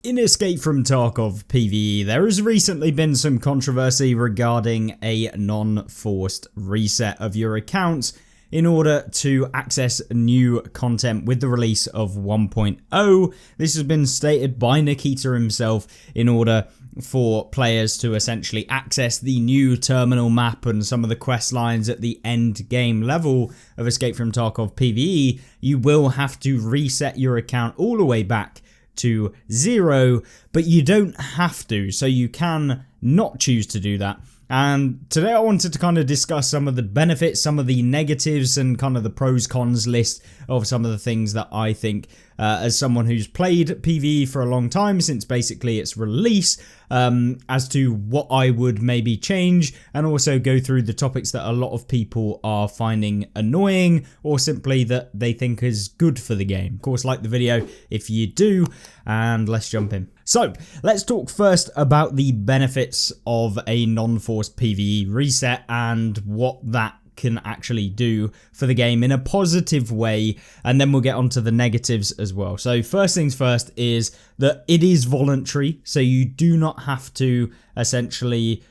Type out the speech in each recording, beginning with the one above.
In Escape from Tarkov PvE, there has recently been some controversy regarding a non-forced reset of your account in order to access new content with the release of 1.0. This has been stated by Nikita himself in order for players to essentially access the new terminal map and some of the quest lines at the end game level of Escape from Tarkov PvE. You will have to reset your account all the way back to 0, but you don't have to, so you can not choose to do that. And today I wanted to kind of discuss some of the benefits, some of the negatives, and kind of the pros cons list of some of the things that I think, as someone who's played PvE for a long time since basically its release, as to what I would maybe change, and also go through the topics that a lot of people are finding annoying or simply that they think is good for the game. Of course, like the video if you do, and let's jump in. So let's talk first about the benefits of a non-forced PvE reset and what that can actually do for the game in a positive way, and then we'll get onto the negatives as well. So first things first is that it is voluntary, so you do not have to essentially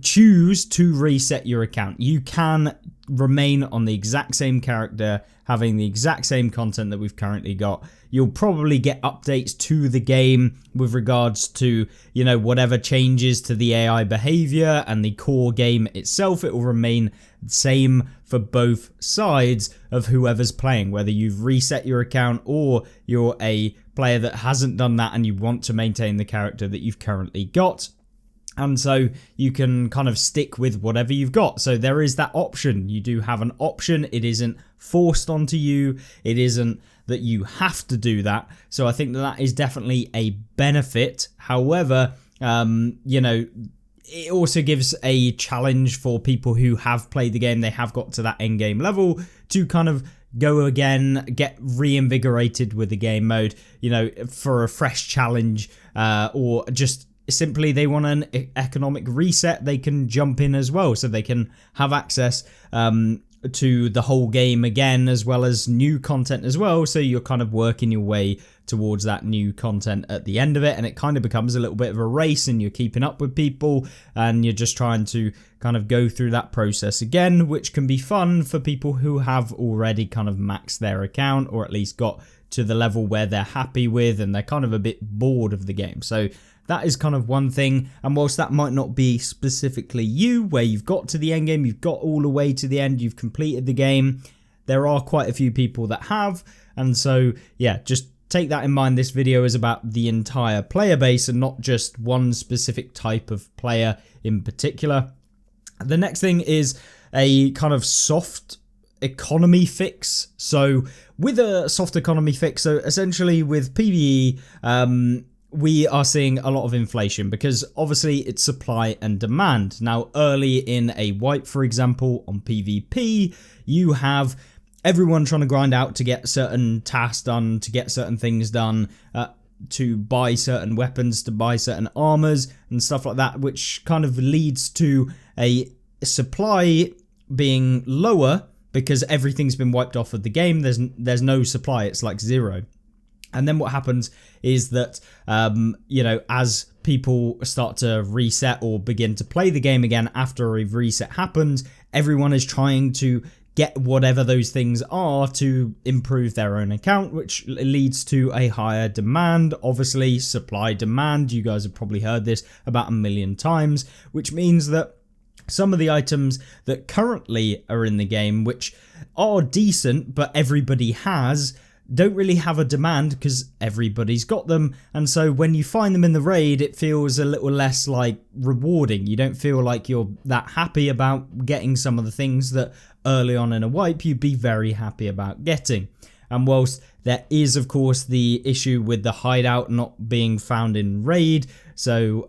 choose to reset your account. You can remain on the exact same character, having the exact same content that we've currently got. You'll probably get updates to the game with regards to, you know, whatever changes to the AI behavior and the core game itself. It will remain the same for both sides of whoever's playing, whether you've reset your account or you're a player that hasn't done that and you want to maintain the character that you've currently got. And so you can kind of stick with whatever you've got. So there is that option. You do have an option. It isn't forced onto you. It isn't that you have to do that. So I think that is definitely a benefit. However, you know, it also gives a challenge for people who have played the game. They have got to that end game level to kind of go again, get reinvigorated with the game mode, you know, for a fresh challenge, or just simply they want an economic reset. They can jump in as well, so they can have access to the whole game again, as well as new content as well. So you're kind of working your way towards that new content at the end of it, and it kind of becomes a little bit of a race, and you're keeping up with people and you're just trying to kind of go through that process again, which can be fun for people who have already kind of maxed their account, or at least got to the level where they're happy with and they're kind of a bit bored of the game. So that is kind of one thing, and whilst that might not be specifically you, where you've got to the end game, you've got all the way to the end, you've completed the game, there are quite a few people that have, and so yeah, just take that in mind. This video is about the entire player base and not just one specific type of player in particular. The next thing is a kind of soft economy fix. So with a soft economy fix, so essentially with PvE, we are seeing a lot of inflation because obviously it's supply and demand. Now, early in a wipe, for example, on PvP, you have everyone trying to grind out to get certain tasks done, to get certain things done, to buy certain weapons, to buy certain armors and stuff like that, which kind of leads to a supply being lower because everything's been wiped off of the game. There's no supply. It's like zero. And then what happens is that, you know, as people start to reset or begin to play the game again after a reset happens, everyone is trying to get whatever those things are to improve their own account, which leads to a higher demand. Obviously, supply demand, you guys have probably heard this about 1,000,000 times, which means that some of the items that currently are in the game, which are decent, but everybody has, don't really have a demand because everybody's got them. And so when you find them in the raid, it feels a little less like rewarding. You don't feel like you're that happy about getting some of the things that early on in a wipe you'd be very happy about getting. And whilst there is of course the issue with the hideout not being found in raid, so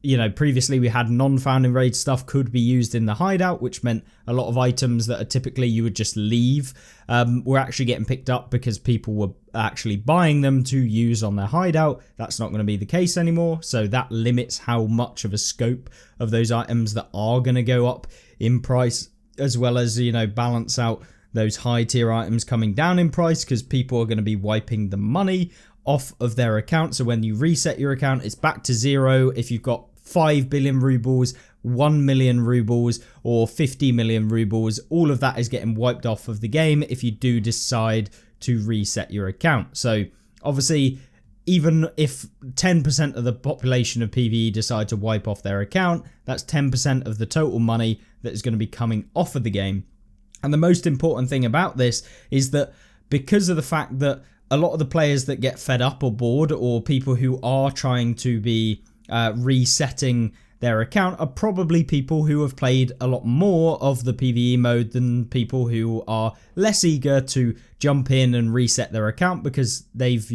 you know, previously we had non-found in raid stuff could be used in the hideout, which meant a lot of items that are typically you would just leave were actually getting picked up because people were actually buying them to use on their hideout. That's not going to be the case anymore, so that limits how much of a scope of those items that are going to go up in price, as well as, you know, balance out those high tier items coming down in price because people are going to be wiping the money off of their account. So when you reset your account, it's back to zero. If you've got 5 billion rubles, 1 million rubles, or 50 million rubles, all of that is getting wiped off of the game if you do decide to reset your account. So obviously, even if 10% of the population of PvE decide to wipe off their account, that's 10% of the total money that is going to be coming off of the game. And the most important thing about this is that because of the fact that a lot of the players that get fed up or bored, or people who are trying to be resetting their account, are probably people who have played a lot more of the PvE mode than people who are less eager to jump in and reset their account because they've,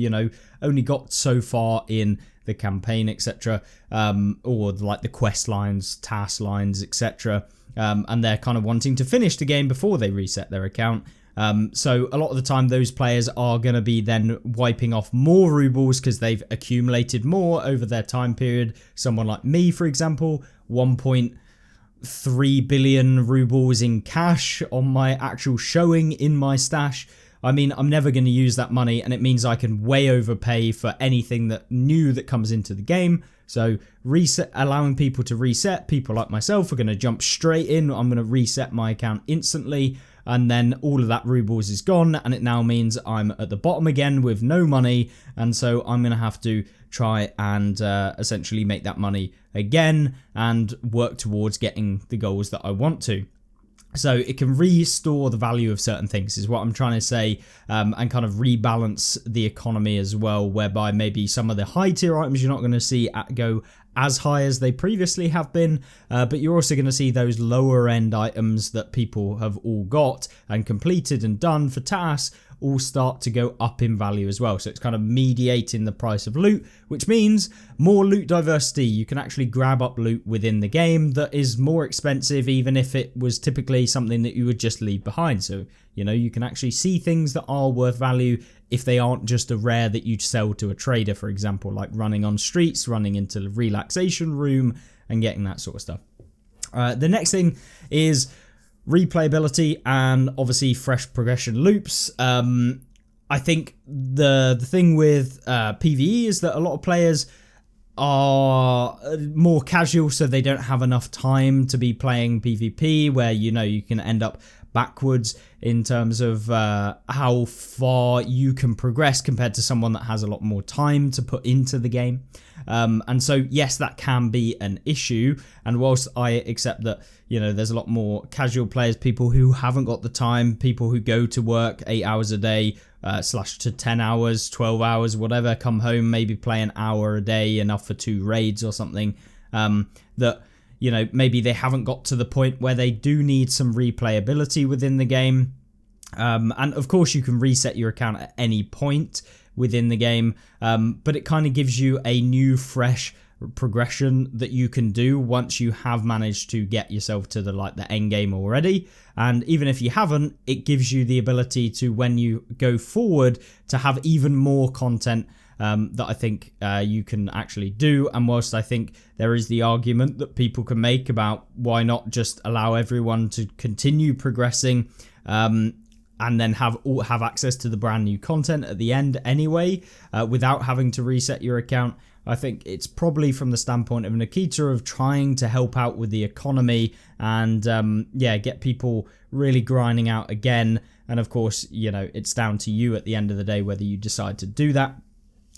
only got so far in the campaign, etc., or like the quest lines, task lines, etc., and they're kind of wanting to finish the game before they reset their account. So a lot of the time those players are going to be then wiping off more rubles because they've accumulated more over their time period. Someone like me, for example, 1.3 billion rubles in cash on my actual showing in my stash. I mean, I'm never going to use that money, and it means I can way overpay for anything that new that comes into the game. So allowing people to reset, people like myself are going to jump straight in. I'm going to reset my account instantly, and then all of that rubles is gone, and it now means I'm at the bottom again with no money, and so I'm going to have to try and essentially make that money again and work towards getting the goals that I want to. So it can restore the value of certain things is what I'm trying to say, and kind of rebalance the economy as well, whereby maybe some of the high tier items you're not going to see go as high as they previously have been, but you're also going to see those lower end items that people have all got and completed and done for tasks all start to go up in value as well. So it's kind of mediating the price of loot, which means more loot diversity. You can actually grab up loot within the game that is more expensive, even if it was typically something that you would just leave behind. So, you can actually see things that are worth value if they aren't just a rare that you sell to a trader, for example, like running on streets, running into the relaxation room and getting that sort of stuff. The next thing is replayability and obviously fresh progression loops. I think the thing with PvE is that a lot of players are more casual, so they don't have enough time to be playing PvP, where you can end up backwards in terms of how far you can progress compared to someone that has a lot more time to put into the game. And so yes, that can be an issue, and whilst I accept that there's a lot more casual players, people who haven't got the time, people who go to work 8 hours a day slash to 10 hours, 12 hours, whatever, come home, maybe play an hour a day, enough for 2 raids or something, that maybe they haven't got to the point where they do need some replayability within the game. And of course you can reset your account at any point within the game, but it kind of gives you a new fresh progression that you can do once you have managed to get yourself to the end game already. And even if you haven't, it gives you the ability to, when you go forward, to have even more content that I think you can actually do. And whilst I think there is the argument that people can make about why not just allow everyone to continue progressing and then have access to the brand new content at the end anyway, without having to reset your account, I think it's probably from the standpoint of Nikita of trying to help out with the economy and get people really grinding out again. And of course, it's down to you at the end of the day whether you decide to do that.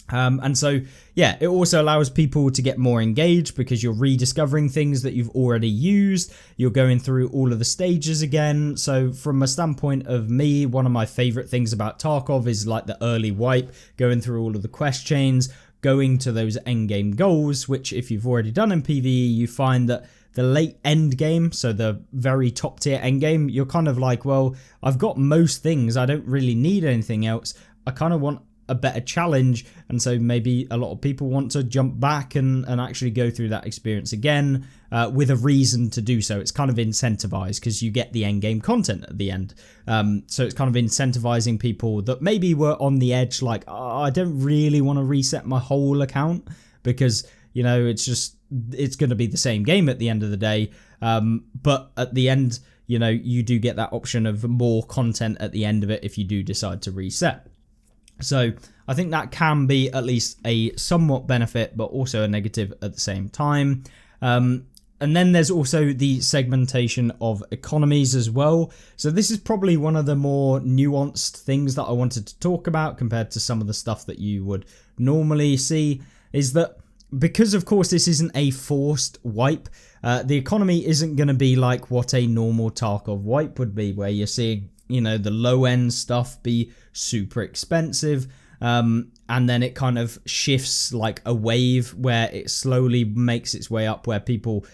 And so, it also allows people to get more engaged because you're rediscovering things that you've already used. You're going through all of the stages again. So from a standpoint of me, one of my favorite things about Tarkov is like the early wipe, going through all of the quest chains, going to those end game goals, which if you've already done in PvE, you find that the late end game, so the very top tier end game, you're kind of like, well, I've got most things. I don't really need anything else. I kind of want a better challenge, and so maybe a lot of people want to jump back and actually go through that experience again with a reason to do so. It's kind of incentivized because you get the end game content at the end, so it's kind of incentivizing people that maybe were on the edge, like, oh, I don't really want to reset my whole account because it's going to be the same game at the end of the day, but at the end you do get that option of more content at the end of it if you do decide to reset. So I think that can be at least a somewhat benefit, but also a negative at the same time. And then there's also the segmentation of economies as well. So this is probably one of the more nuanced things that I wanted to talk about compared to some of the stuff that you would normally see, is that because of course this isn't a forced wipe, the economy isn't going to be like what a normal Tarkov wipe would be, where you're seeing, you know, the low end stuff be super expensive, and then it kind of shifts like a wave where it slowly makes its way up, where people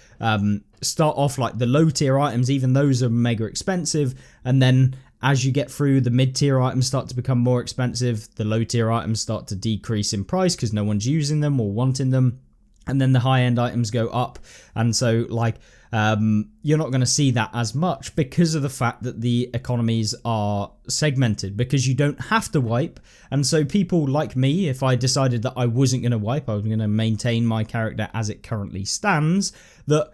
start off like the low tier items, even those are mega expensive, and then as you get through, the mid tier items start to become more expensive, the low tier items start to decrease in price because no one's using them or wanting them, and then the high end items go up. And so like you're not going to see that as much because of the fact that the economies are segmented, because you don't have to wipe. And so people like me, if I decided that I wasn't going to wipe, I was going to maintain my character as it currently stands, that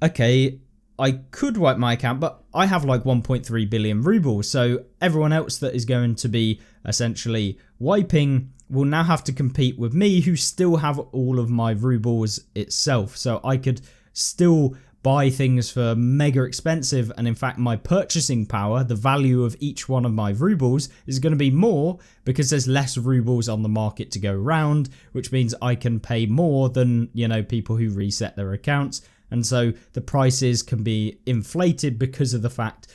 okay, I could wipe my account, but I have like 1.3 billion rubles, so everyone else that is going to be essentially wiping will now have to compete with me, who still have all of my rubles itself. So I could still buy things for mega expensive, and in fact my purchasing power, the value of each one of my rubles, is going to be more because there's less rubles on the market to go around, which means I can pay more than, you know, people who reset their accounts. And so the prices can be inflated because of the fact,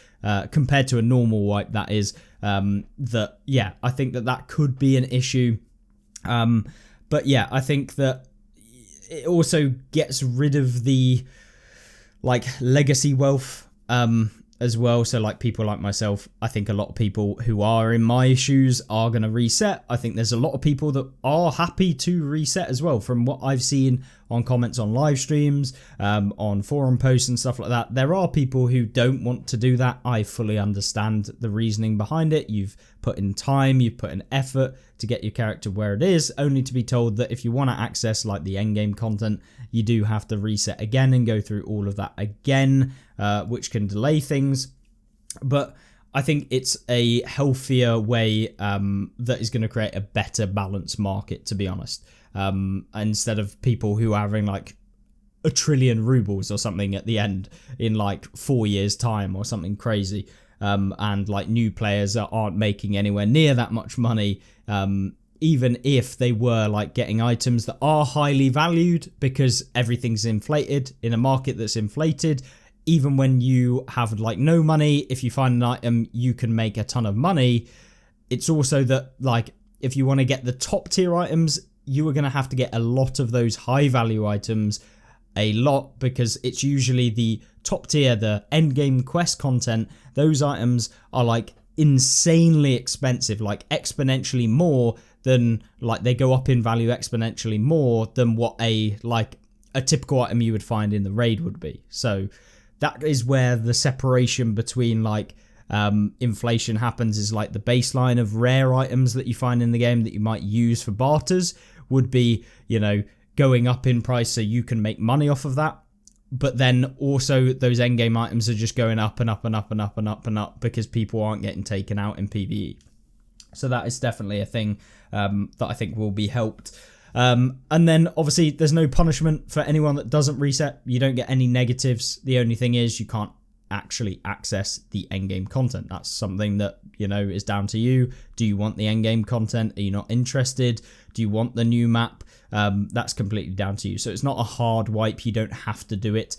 compared to a normal wipe, that is, that, yeah, I think that that could be an issue. But yeah, I think that it also gets rid of the like legacy wealth as well. So like people like myself, I think a lot of people who are in my shoes are going to reset. I think there's a lot of people that are happy to reset as well, from what I've seen on comments on live streams, on forum posts and stuff like that. There are people who don't want to do that. I fully understand the reasoning behind it. You've put in time, you've put in effort to get your character where it is, only to be told that if you want to access like the endgame content, you do have to reset again and go through all of that again, which can delay things. But I think it's a healthier way that is going to create a better balanced market, to be honest. Instead of people who are having like 1 trillion rubles or something at the end in like 4 years time or something crazy, and like new players that aren't making anywhere near that much money, even if they were like getting items that are highly valued, because everything's inflated in a market that's inflated. Even when you have like no money, if you find an item, you can make a ton of money. It's also that like if you want to get the top tier items, you are going to have to get a lot of those high value items, a lot, because it's usually the top tier, the end game quest content. Those items are like insanely expensive, like exponentially more than, like they go up in value exponentially more than what a typical item you would find in the raid would be. So that is where the separation between like inflation happens, is like the baseline of rare items that you find in the game that you might use for barters would be, you know, going up in price so you can make money off of that. But then also those endgame items are just going up and up and up and up and up and up because people aren't getting taken out in PvE. So that is definitely a thing that I think will be helped. And then obviously there's no punishment for anyone that doesn't reset. You don't get any negatives. The only thing is you can't actually access the endgame content. That's something that, you know, is down to you. Do you want the endgame content? Are you not interested? Do you want the new map? That's completely down to you. So it's not a hard wipe. You don't have to do it.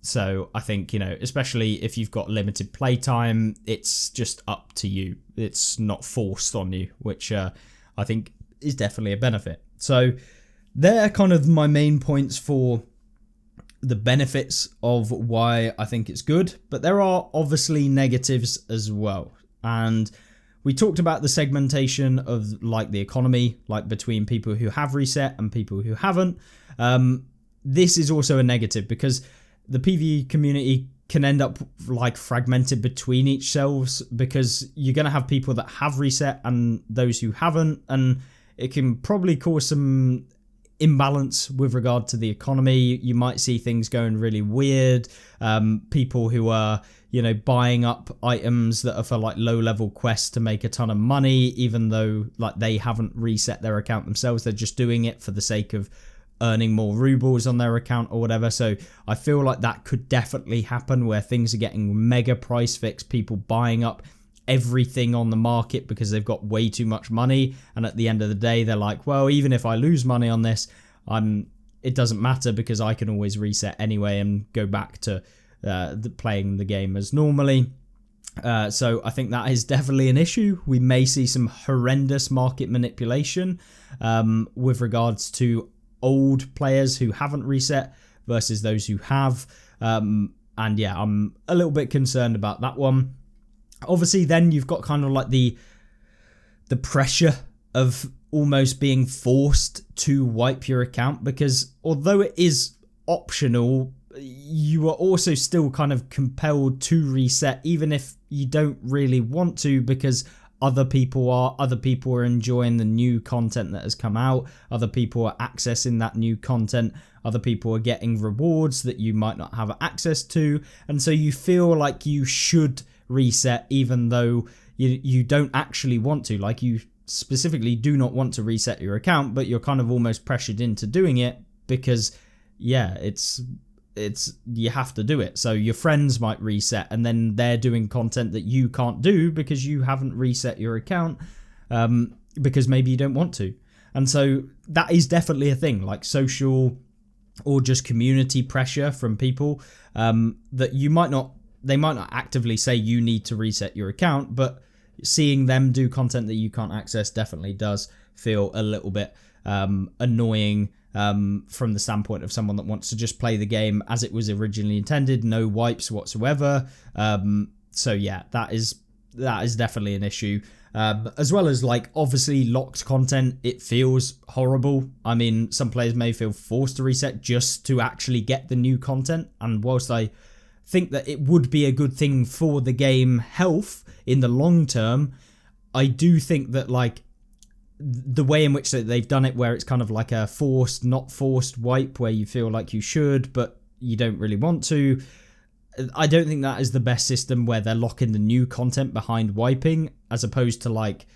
So I think, you know, especially if you've got limited playtime, it's just up to you. It's not forced on you, which I think is definitely a benefit. So they're kind of my main points for the benefits of why I think it's good, but there are obviously negatives as well. And we talked about the segmentation of like the economy, like between people who have reset and people who haven't. This is also a negative because the PvE community can end up like fragmented between each selves, because you're going to have people that have reset and those who haven't, and it can probably cause some imbalance with regard to the economy. You might see things going really weird. People who are, buying up items that are for like low level quests to make a ton of money, even though like they haven't reset their account themselves. They're just doing it for the sake of earning more rubles on their account or whatever. So I feel like that could definitely happen, where things are getting mega price fixed, people buying up everything on the market because they've got way too much money, and at the end of the day they're like, well, even if I lose money on this, it doesn't matter because I can always reset anyway and go back to playing the game as normally. So I think that is definitely an issue. We may see some horrendous market manipulation with regards to old players who haven't reset versus those who have, and yeah, I'm a little bit concerned about that one. Obviously then you've got kind of like the pressure of almost being forced to wipe your account, because although it is optional, you are also still kind of compelled to reset, even if you don't really want to, because other people are enjoying the new content that has come out. Other people are accessing that new content. Other people are getting rewards that you might not have access to. And so you feel like you should reset, even though you don't actually want to. Like, you specifically do not want to reset your account, but you're kind of almost pressured into doing it because, yeah, it's you have to do it. So your friends might reset and then they're doing content that you can't do because you haven't reset your account, because maybe you don't want to. And so that is definitely a thing, like social or just community pressure from people, that they might not actively say you need to reset your account, but seeing them do content that you can't access definitely does feel a little bit annoying, from the standpoint of someone that wants to just play the game as it was originally intended, no wipes whatsoever. So yeah, that is definitely an issue. As well as, like, obviously locked content, it feels horrible. I mean, some players may feel forced to reset just to actually get the new content, and whilst I think that it would be a good thing for the game health in the long term, I do think that, like, the way in which they've done it, where it's kind of like a forced, not forced wipe, where you feel like you should, but you don't really want to. I don't think that is the best system, where they're locking the new content behind wiping, as opposed to, like,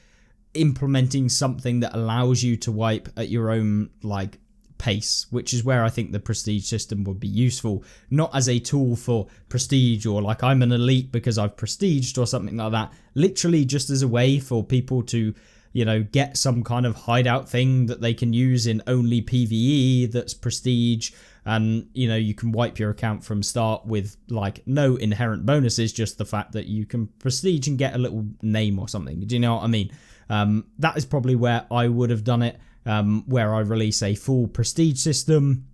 implementing something that allows you to wipe at your own, like, pace, which is where I think the prestige system would be useful, not as a tool for prestige or like I'm an elite because I've prestiged or something like that. Literally just as a way for people to, get some kind of hideout thing that they can use in only PvE that's prestige, and you can wipe your account from start with like no inherent bonuses, just the fact that you can prestige and get a little name or something. Do you know what I mean? That is probably where I would have done it, where I release a full prestige system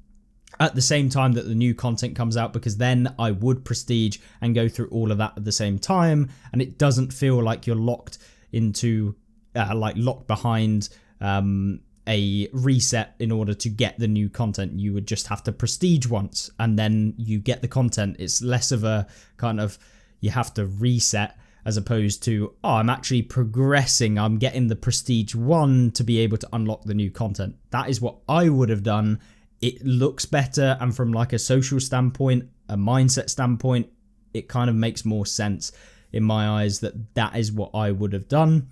at the same time that the new content comes out, because then I would prestige and go through all of that at the same time, and it doesn't feel like you're locked into locked behind a reset in order to get the new content. You would just have to prestige once and then you get the content. It's less of a kind of, you have to reset, as opposed to, I'm actually progressing, I'm getting the prestige 1 to be able to unlock the new content. That is what I would have done. It looks better, and from like a social standpoint, a mindset standpoint, it kind of makes more sense in my eyes that is what I would have done.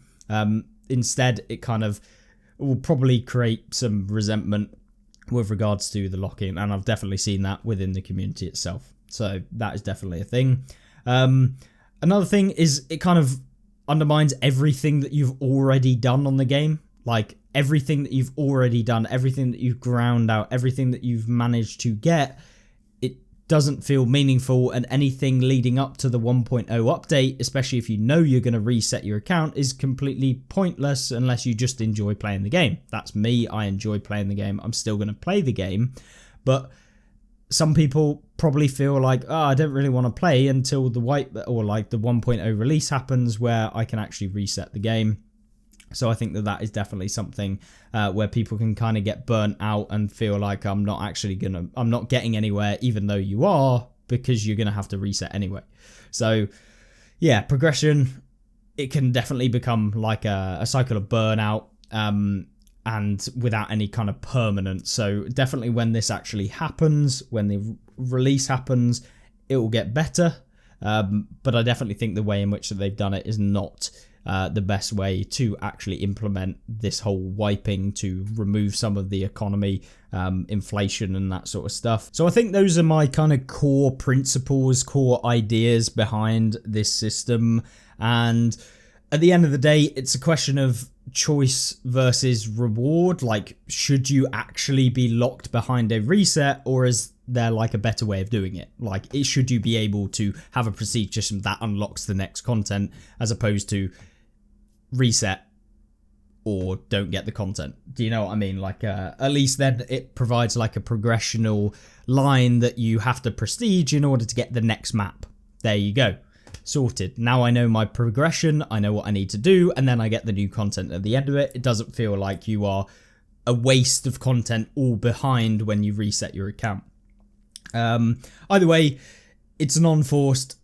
Instead, it kind of will probably create some resentment with regards to the lock-in, and I've definitely seen that within the community itself. So that is definitely a thing. Another thing is it kind of undermines everything that you've already done on the game. Like, everything that you've already done, everything that you've ground out, everything that you've managed to get, it doesn't feel meaningful, and anything leading up to the 1.0 update, especially if you know you're going to reset your account, is completely pointless unless you just enjoy playing the game. That's me. I enjoy playing the game. I'm still going to play the game, but some people probably feel like, I don't really want to play until the wipe or like the 1.0 release happens, where I can actually reset the game. So I think that is definitely something where people can kind of get burnt out and feel like I'm not getting anywhere, even though you are, because you're going to have to reset anyway. So yeah, progression, it can definitely become like a cycle of burnout. and without any kind of permanence. So definitely when this actually happens, when the release happens, it will get better. But I definitely think the way in which they've done it is not the best way to actually implement this whole wiping to remove some of the economy, inflation and that sort of stuff. So I think those are my kind of core principles, core ideas behind this system. And at the end of the day, it's a question of choice versus reward. Like, should you actually be locked behind a reset, or is there like a better way of doing it? Like, should you be able to have a procedure system that unlocks the next content as opposed to reset or don't get the content? Do you know what I mean? Like, at least then it provides like a progressional line that you have to prestige in order to get the next map. There you go. Sorted. Now I know my progression, I know what I need to do, and then I get the new content at the end of it. It doesn't feel like you are a waste of content all behind when you reset your account. Either way, it's non-forced.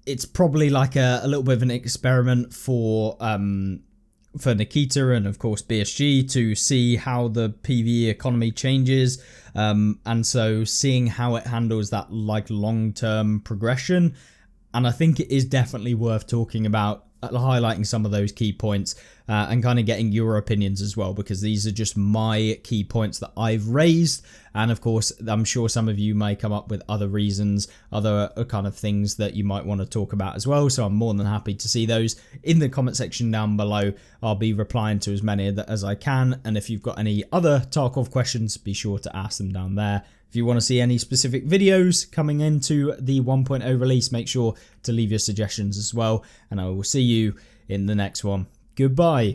It's probably like a little bit of an experiment for Nikita and of course BSG to see how the PvE economy changes, and so seeing how it handles that like long-term progression. And I think it is definitely worth talking about, highlighting some of those key points, and kind of getting your opinions as well, because these are just my key points that I've raised. And of course, I'm sure some of you may come up with other reasons, other kind of things that you might want to talk about as well. So I'm more than happy to see those in the comment section down below. I'll be replying to as many as I can. And if you've got any other Tarkov questions, be sure to ask them down there. If you want to see any specific videos coming into the 1.0 release, make sure to leave your suggestions as well. And I will see you in the next one. Goodbye.